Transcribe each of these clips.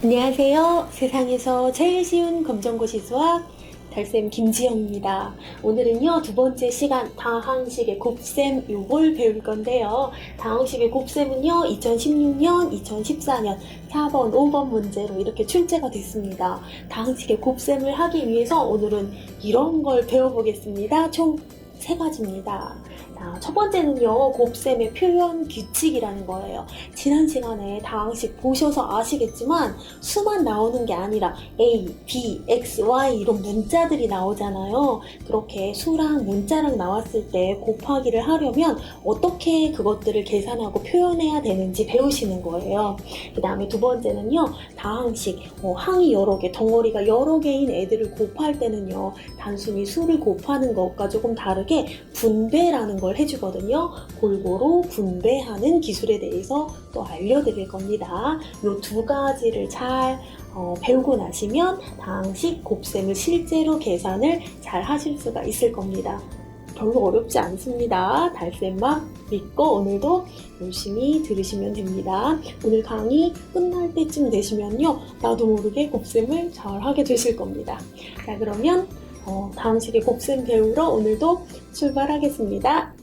안녕하세요. 세상에서 제일 쉬운 검정고시 수학 달쌤 김지영입니다. 오늘은요, 두 번째 시간 다항식의 곱셈 요걸 배울 건데요. 다항식의 곱셈은요, 2016년, 2014년 4번, 5번 문제로 이렇게 출제가 됐습니다. 다항식의 곱셈을 하기 위해서 오늘은 이런 걸 배워보겠습니다. 총 3가지입니다. 첫 번째는요, 곱셈의 표현 규칙이라는 거예요. 지난 시간에 다항식 보셔서 아시겠지만 수만 나오는 게 아니라 A, B, X, Y 이런 문자들이 나오잖아요. 그렇게 수랑 문자랑 나왔을 때 곱하기를 하려면 어떻게 그것들을 계산하고 표현해야 되는지 배우시는 거예요. 그 다음에 두 번째는요, 다항식, 항이 여러 개, 덩어리가 여러 개인 애들을 곱할 때는요, 단순히 수를 곱하는 것과 조금 다르게 분배라는 걸 해주거든요. 골고루 분배하는 기술에 대해서 또 알려드릴 겁니다. 이 두 가지를 잘 배우고 나시면 다항식 곱셈을 실제로 계산을 잘 하실 수가 있을 겁니다. 별로 어렵지 않습니다. 달쌤만 믿고 오늘도 열심히 들으시면 됩니다. 오늘 강의 끝날 때쯤 되시면요, 나도 모르게 곱셈을 잘 하게 되실 겁니다. 자, 그러면 다항식의 곱셈 배우러 오늘도 출발하겠습니다.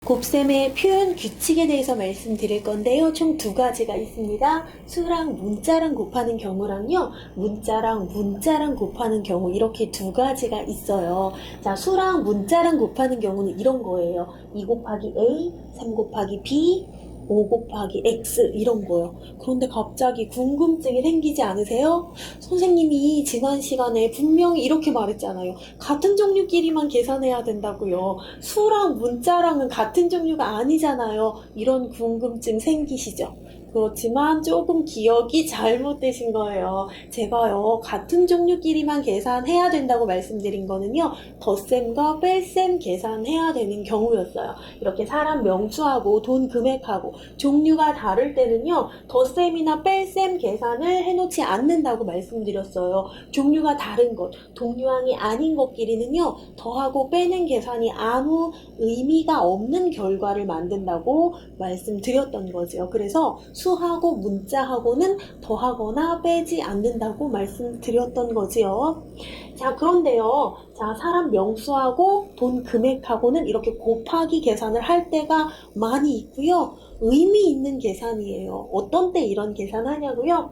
곱셈의 표현 규칙에 대해서 말씀드릴 건데요. 총 2가지가 있습니다. 수랑 문자랑 곱하는 경우랑요, 문자랑 곱하는 경우, 이렇게 2가지가 있어요. 자, 수랑 문자랑 곱하는 경우는 이런 거예요. 2 곱하기 A, 3 곱하기 B, 5 곱하기 X 이런 거요. 그런데 갑자기 궁금증이 생기지 않으세요? 선생님이 지난 시간에 분명히 이렇게 말했잖아요. 같은 종류끼리만 계산해야 된다고요. 수랑 문자랑은 같은 종류가 아니잖아요. 이런 궁금증 생기시죠? 그렇지만 조금 기억이 잘못되신 거예요. 제가요, 같은 종류끼리만 계산해야 된다고 말씀드린 거는요, 덧셈과 뺄셈 계산해야 되는 경우였어요. 이렇게 사람 명수하고 돈 금액하고 종류가 다를 때는요, 덧셈이나 뺄셈 계산을 해놓지 않는다고 말씀드렸어요. 종류가 다른 것, 동류항이 아닌 것끼리는요, 더하고 빼는 계산이 아무 의미가 없는 결과를 만든다고 말씀드렸던 거죠. 그래서 수하고 문자하고는 더하거나 빼지 않는다고 말씀드렸던 거지요. 자, 그런데요, 자, 사람 명수하고 돈 금액하고는 이렇게 곱하기 계산을 할 때가 많이 있고요. 의미 있는 계산이에요. 어떤 때 이런 계산하냐고요?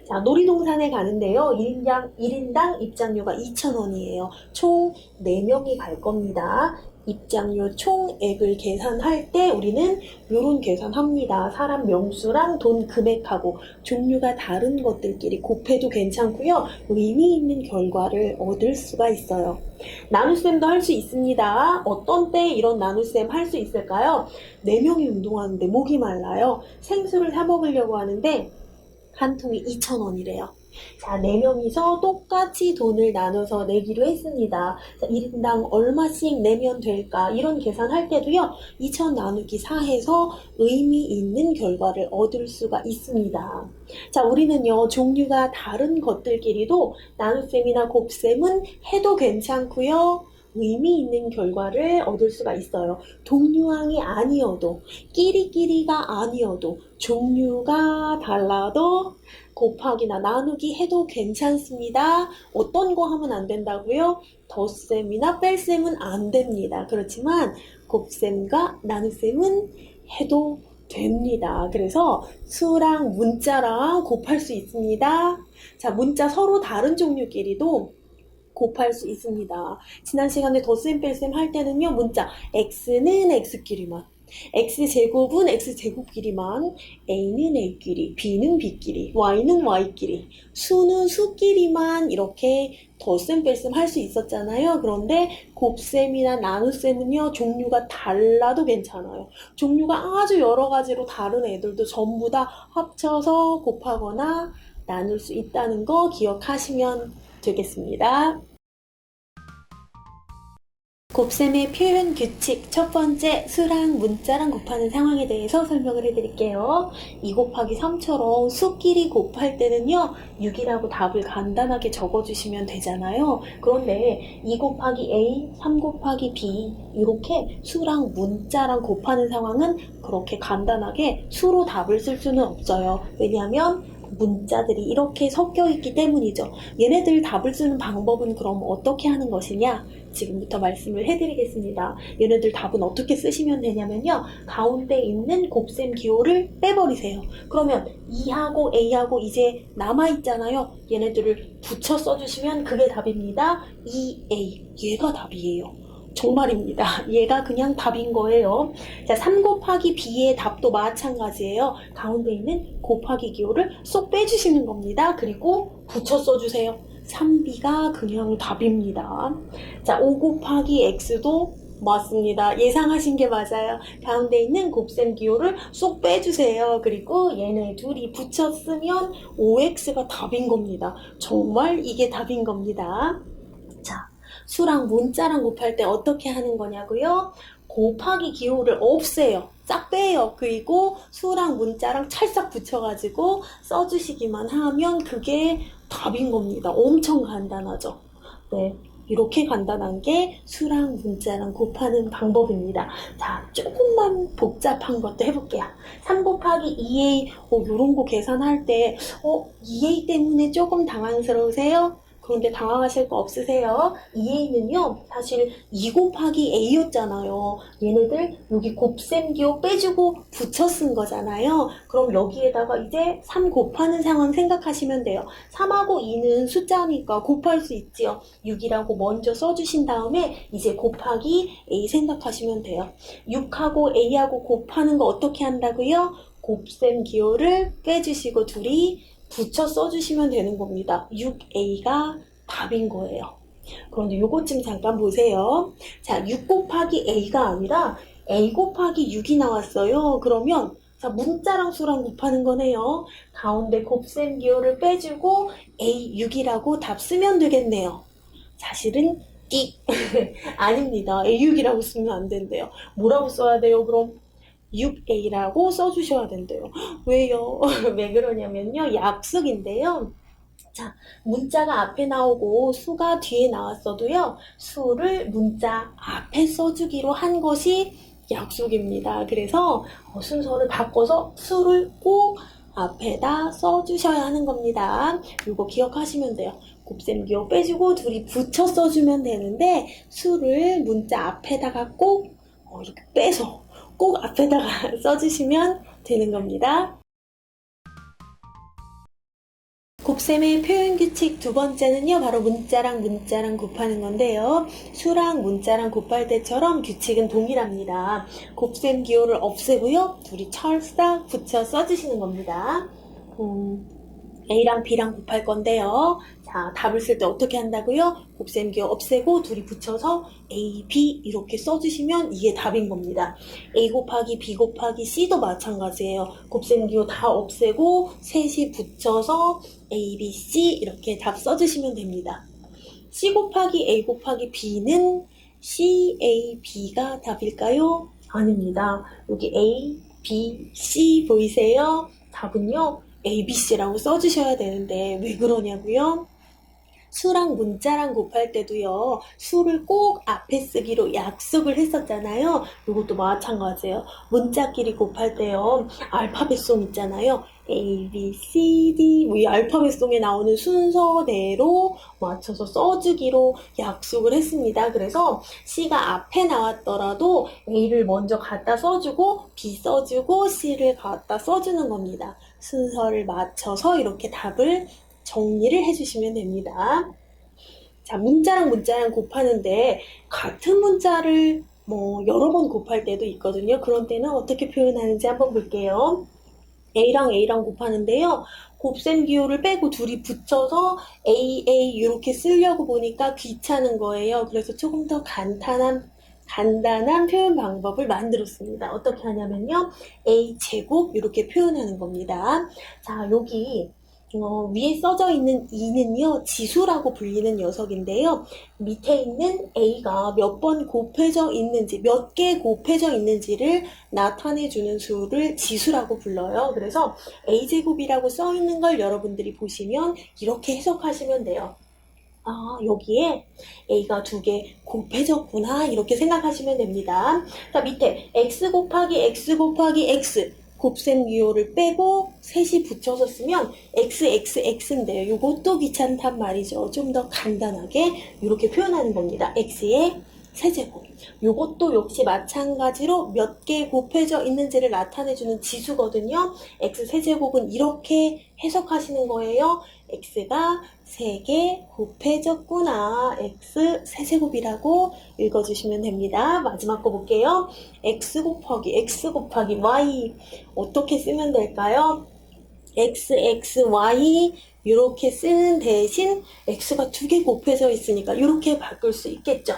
자, 놀이동산에 가는데요. 1인당 입장료가 2,000원이에요. 총 4명이 갈 겁니다. 입장료 총액을 계산할 때 우리는 이런 계산합니다. 사람 명수랑 돈 금액하고 종류가 다른 것들끼리 곱해도 괜찮고요. 의미 있는 결과를 얻을 수가 있어요. 나눗셈도 할 수 있습니다. 어떤 때 이런 나눗셈 할 수 있을까요? 4명이 운동하는데 목이 말라요. 생수를 사 먹으려고 하는데 한 통이 2,000원이래요. 자, 4명이서 똑같이 돈을 나눠서 내기로 했습니다. 자, 1인당 얼마씩 내면 될까? 이런 계산할 때도요, 2,000 나누기 4 해서 의미 있는 결과를 얻을 수가 있습니다. 자, 우리는요, 종류가 다른 것들끼리도 나눗셈이나 곱셈은 해도 괜찮고요, 의미 있는 결과를 얻을 수가 있어요. 동류항이 아니어도, 끼리끼리가 아니어도, 종류가 달라도 곱하기나 나누기 해도 괜찮습니다. 어떤 거 하면 안 된다고요? 덧셈이나 뺄셈은 안 됩니다. 그렇지만 곱셈과 나눗셈은 해도 됩니다. 그래서 수랑 문자랑 곱할 수 있습니다. 자, 문자 서로 다른 종류끼리도 곱할 수 있습니다. 지난 시간에 덧셈 뺄셈 할 때는요, 문자 x는 x끼리만, x제곱은 x제곱끼리만, a는 a끼리, b는 b끼리, y는 y끼리, 수는 수끼리만 이렇게 덧셈 뺄셈 할 수 있었잖아요. 그런데 곱셈이나 나눗셈은요, 종류가 달라도 괜찮아요. 종류가 아주 여러 가지로 다른 애들도 전부 다 합쳐서 곱하거나 나눌 수 있다는 거 기억하시면 되겠습니다. 곱셈의 표현 규칙 첫 번째, 수랑 문자랑 곱하는 상황에 대해서 설명을 해드릴게요. 2 곱하기 3처럼 수끼리 곱할 때는요 6이라고 답을 간단하게 적어주시면 되잖아요. 그런데 2 곱하기 A, 3 곱하기 B 이렇게 수랑 문자랑 곱하는 상황은 그렇게 간단하게 수로 답을 쓸 수는 없어요. 왜냐하면 문자들이 이렇게 섞여 있기 때문이죠. 얘네들 답을 쓰는 방법은 그럼 어떻게 하는 것이냐? 지금부터 말씀을 해드리겠습니다. 얘네들 답은 어떻게 쓰시면 되냐면요. 가운데 있는 곱셈 기호를 빼버리세요. 그러면 2하고 A하고 이제 남아있잖아요. 얘네들을 붙여 써주시면 그게 답입니다. 2A. 얘가 답이에요. 정말입니다. 얘가 그냥 답인 거예요. 자, 3 곱하기 B의 답도 마찬가지예요. 가운데 있는 곱하기 기호를 쏙 빼주시는 겁니다. 그리고 붙여 써주세요. 3B가 그냥 답입니다. 자, 5 곱하기 X도 맞습니다. 예상하신 게 맞아요. 가운데 있는 곱셈 기호를 쏙 빼주세요. 그리고 얘네 둘이 붙여 쓰면 5X가 답인 겁니다. 정말 이게 답인 겁니다. 자, 수랑 문자랑 곱할 때 어떻게 하는 거냐고요? 곱하기 기호를 없애요. 싹 빼요. 그리고 수랑 문자랑 찰싹 붙여가지고 써주시기만 하면 그게 답인 겁니다. 엄청 간단하죠? 네. 이렇게 간단한 게 수랑 문자랑 곱하는 방법입니다. 자, 조금만 복잡한 것도 해볼게요. 3 곱하기 2a, 이런 거 계산할 때 2a 때문에 조금 당황스러우세요? 그런데 당황하실 거 없으세요? 2a는요 사실 2 곱하기 a였잖아요. 얘네들 여기 곱셈 기호 빼주고 붙여 쓴 거잖아요. 그럼 여기에다가 이제 3 곱하는 상황 생각하시면 돼요. 3하고 2는 숫자니까 곱할 수 있지요. 6이라고 먼저 써주신 다음에 이제 곱하기 a 생각하시면 돼요. 6하고 a하고 곱하는 거 어떻게 한다고요? 곱셈 기호를 빼주시고 둘이 붙여 써주시면 되는 겁니다. 6a가 답인 거예요. 그런데 요것 좀 잠깐 보세요. 자, 6 곱하기 a가 아니라 a 곱하기 6이 나왔어요. 그러면 자, 문자랑 수랑 곱하는 거네요. 가운데 곱셈 기호를 빼주고 a6이라고 답 쓰면 되겠네요. 사실은 띡 아닙니다. a6이라고 쓰면 안 된대요. 뭐라고 써야 돼요? 그럼 6a라고 써주셔야 된대요. 왜요? 왜 그러냐면요. 약속인데요. 자, 문자가 앞에 나오고 수가 뒤에 나왔어도요. 수를 문자 앞에 써주기로 한 것이 약속입니다. 그래서 순서를 바꿔서 수를 꼭 앞에다 써주셔야 하는 겁니다. 이거 기억하시면 돼요. 곱셈 기호 빼주고 둘이 붙여 써주면 되는데 수를 문자 앞에다가 꼭 이렇게 빼서 꼭 앞에다가 써주시면 되는 겁니다. 곱셈의 표현 규칙 두 번째는요, 바로 문자랑 곱하는 건데요. 수랑 문자랑 곱할 때처럼 규칙은 동일합니다. 곱셈 기호를 없애고요, 둘이 찰싹 붙여 써주시는 겁니다. A랑 B랑 곱할 건데요. 자, 답을 쓸 때 어떻게 한다고요? 곱셈 기호 없애고 둘이 붙여서 A, B 이렇게 써주시면 이게 답인 겁니다. A 곱하기 B 곱하기 C도 마찬가지예요. 곱셈 기호 다 없애고 셋이 붙여서 A, B, C 이렇게 답 써주시면 됩니다. C 곱하기 A 곱하기 B는 C, A, B가 답일까요? 아닙니다. 여기 A, B, C 보이세요? 답은요. ABC라고 써주셔야 되는데 왜 그러냐고요? 수랑 문자랑 곱할 때도요. 수를 꼭 앞에 쓰기로 약속을 했었잖아요. 이것도 마찬가지예요. 문자끼리 곱할 때요. 알파벳송 있잖아요. A, B, C, D 이 알파벳송에 나오는 순서대로 맞춰서 써주기로 약속을 했습니다. 그래서 C가 앞에 나왔더라도 A를 먼저 갖다 써주고 B 써주고 C를 갖다 써주는 겁니다. 순서를 맞춰서 이렇게 답을 정리를 해주시면 됩니다. 자, 문자랑 곱하는데 같은 문자를 여러 번 곱할 때도 있거든요. 그런 때는 어떻게 표현하는지 한번 볼게요. A랑 곱하는데요. 곱셈 기호를 빼고 둘이 붙여서 AA 이렇게 쓰려고 보니까 귀찮은 거예요. 그래서 조금 더 간단한 표현 방법을 만들었습니다. 어떻게 하냐면요. A 제곱 이렇게 표현하는 겁니다. 자, 여기 위에 써져 있는 2는요, 지수라고 불리는 녀석인데요. 밑에 있는 A가 몇 번 곱해져 있는지, 몇 개 곱해져 있는지를 나타내주는 수를 지수라고 불러요. 그래서 A제곱이라고 써 있는 걸 여러분들이 보시면 이렇게 해석하시면 돼요. 여기에 A가 2개 곱해졌구나, 이렇게 생각하시면 됩니다. 자, 밑에 X 곱하기 X 곱하기 X 곱셈 기호를 빼고 셋이 붙여서 쓰면 XXX인데요. 이것도 귀찮단 말이죠. 좀 더 간단하게 이렇게 표현하는 겁니다. X의 세제곱. 이것도 역시 마찬가지로 몇 개 곱해져 있는지를 나타내주는 지수거든요. X 세제곱은 이렇게 해석하시는 거예요. X가 3개 곱해졌구나. X 세제곱이라고 읽어주시면 됩니다. 마지막 거 볼게요. X 곱하기 Y 어떻게 쓰면 될까요? XXY 이렇게 쓰는 대신 X가 2개 곱해져 있으니까 이렇게 바꿀 수 있겠죠.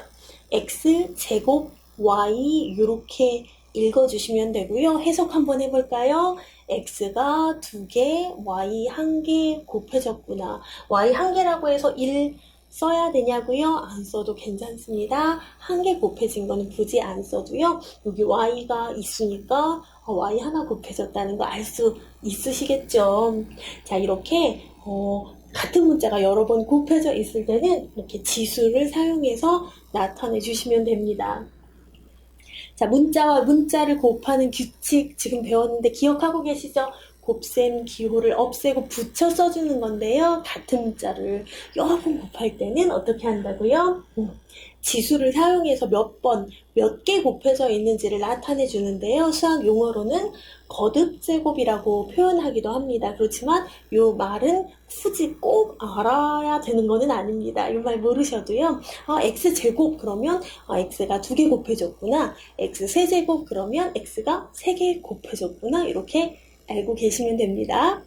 X제곱 Y 이렇게 읽어주시면 되고요. 해석 한번 해볼까요? X가 2개, Y 1개 곱해졌구나. Y 1개라고 해서 1 써야 되냐고요? 안 써도 괜찮습니다. 1개 곱해진 거는 굳이 안 써도요. 여기 Y가 있으니까 Y 하나 곱해졌다는 거 알 수 있으시겠죠? 자, 이렇게 같은 문자가 여러 번 곱해져 있을 때는 이렇게 지수를 사용해서 나타내 주시면 됩니다. 자, 문자와 문자를 곱하는 규칙 지금 배웠는데 기억하고 계시죠? 곱셈 기호를 없애고 붙여 써주는 건데요. 같은 문자를 여러 번 곱할 때는 어떻게 한다고요? 지수를 사용해서 몇 번, 몇 개 곱해져 있는지를 나타내 주는데요. 수학 용어로는 거듭제곱이라고 표현하기도 합니다. 그렇지만 이 말은 굳이 꼭 알아야 되는 거는 아닙니다. 이 말 모르셔도요. X제곱 그러면 X가 2개 곱해졌구나. X세제곱 그러면 X가 3개 곱해졌구나. 이렇게 알고 계시면 됩니다.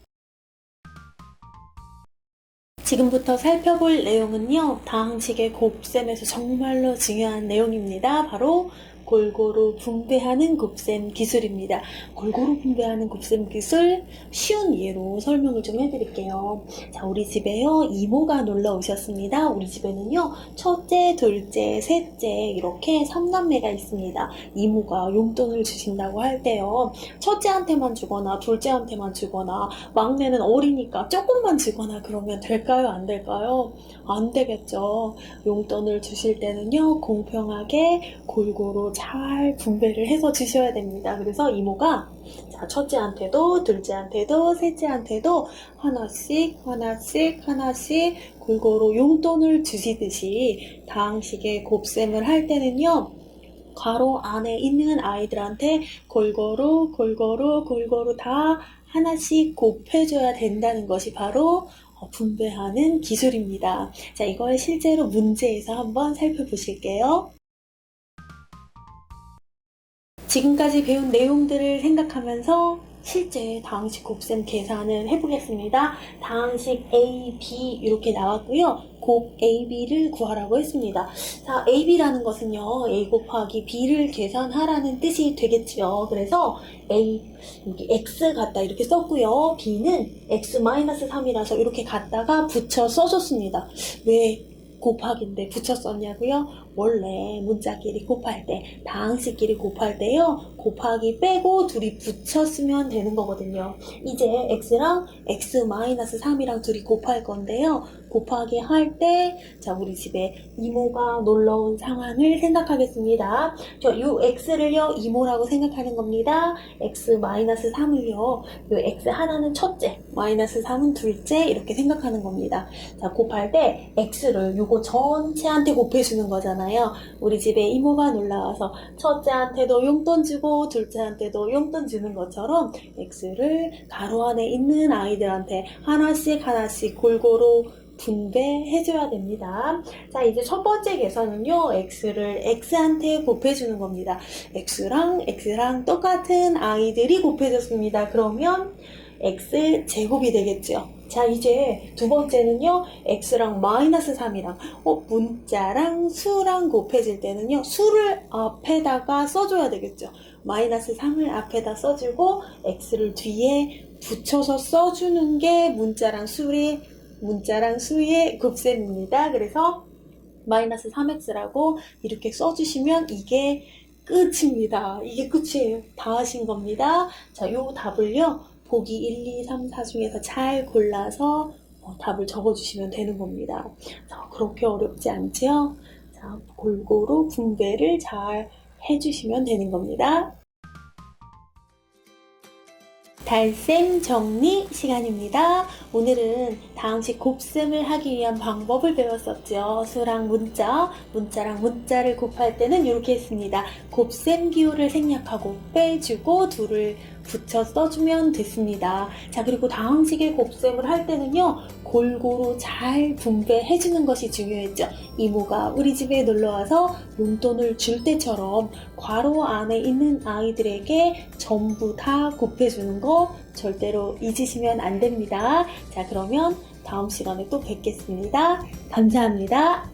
지금부터 살펴볼 내용은요, 다항식의 곱셈에서 정말로 중요한 내용입니다. 바로 골고루 분배하는 곱셈 기술입니다. 골고루 분배하는 곱셈 기술 쉬운 예로 설명을 좀 해드릴게요. 자, 우리 집에요 이모가 놀러 오셨습니다. 우리 집에는요 첫째, 둘째, 셋째 이렇게 3남매가 있습니다. 이모가 용돈을 주신다고 할 때요, 첫째한테만 주거나 둘째한테만 주거나 막내는 어리니까 조금만 주거나 그러면 될까요? 안 될까요? 안 되겠죠. 용돈을 주실 때는요 공평하게 골고루 잘 분배를 해서 주셔야 됩니다. 그래서 이모가 첫째한테도 둘째한테도 셋째한테도 하나씩 골고루 용돈을 주시듯이 다항식의 곱셈을 할 때는요, 괄호 안에 있는 아이들한테 골고루 다 하나씩 곱해줘야 된다는 것이 바로 분배하는 기술입니다. 자, 이걸 실제로 문제에서 한번 살펴보실게요. 지금까지 배운 내용들을 생각하면서 실제 다항식 곱셈 계산을 해보겠습니다. 다항식 A, B 이렇게 나왔고요. 곱 A, B를 구하라고 했습니다. 자, A, B라는 것은요, A 곱하기 B를 계산하라는 뜻이 되겠죠. 그래서 A, 여기 X 갖다 이렇게 썼고요. B는 X-3이라서 이렇게 갖다가 붙여 써줬습니다. 왜 곱하기인데 붙여 썼냐고요? 원래 문자끼리 곱할 때, 다항식끼리 곱할 때요, 곱하기 빼고 둘이 붙였으면 되는 거거든요. 이제 x랑 x-3이랑 둘이 곱할 건데요, 곱하기 할 때, 자, 우리 집에 이모가 놀러 온 상황을 생각하겠습니다. 요 x를요 이모라고 생각하는 겁니다. x-3을요, 요 x 하나는 첫째, -3은 둘째 이렇게 생각하는 겁니다. 자, 곱할 때 x를 요거 전체한테 곱해주는 거잖아요. 우리 집에 이모가 놀러와서 첫째한테도 용돈 주고 둘째한테도 용돈 주는 것처럼 x를 가로 안에 있는 아이들한테 하나씩 골고루 분배해줘야 됩니다. 자, 이제 첫 번째 계산은요, x를 x한테 곱해주는 겁니다. x랑 똑같은 아이들이 곱해졌습니다. 그러면 x제곱이 되겠죠. 자, 이제 두 번째는요, x랑 -3이랑 문자랑 수랑 곱해질 때는요, 수를 앞에다가 써줘야 되겠죠. -3을 앞에다 써주고 x를 뒤에 붙여서 써주는 게 문자랑 수의 곱셈입니다. 그래서 마이너스 3x라고 이렇게 써주시면 이게 끝입니다. 이게 끝이에요. 다 하신 겁니다. 자, 요 답을요, 보기 1, 2, 3, 4 중에서 잘 골라서 답을 적어주시면 되는 겁니다. 자, 그렇게 어렵지 않죠? 자, 골고루 분배를 잘 해주시면 되는 겁니다. 달셈 정리 시간입니다. 오늘은 다항식 곱셈을 하기 위한 방법을 배웠었죠. 수랑 문자, 문자랑 문자를 곱할 때는 이렇게 했습니다. 곱셈 기호를 생략하고 빼주고 둘을 붙여 써주면 됐습니다. 자, 그리고 다항식의 곱셈을 할 때는요, 골고루 잘 분배해주는 것이 중요했죠. 이모가 우리 집에 놀러와서 용돈을 줄 때처럼 괄호 안에 있는 아이들에게 전부 다 곱해주는 거 절대로 잊으시면 안 됩니다. 자, 그러면 다음 시간에 또 뵙겠습니다. 감사합니다.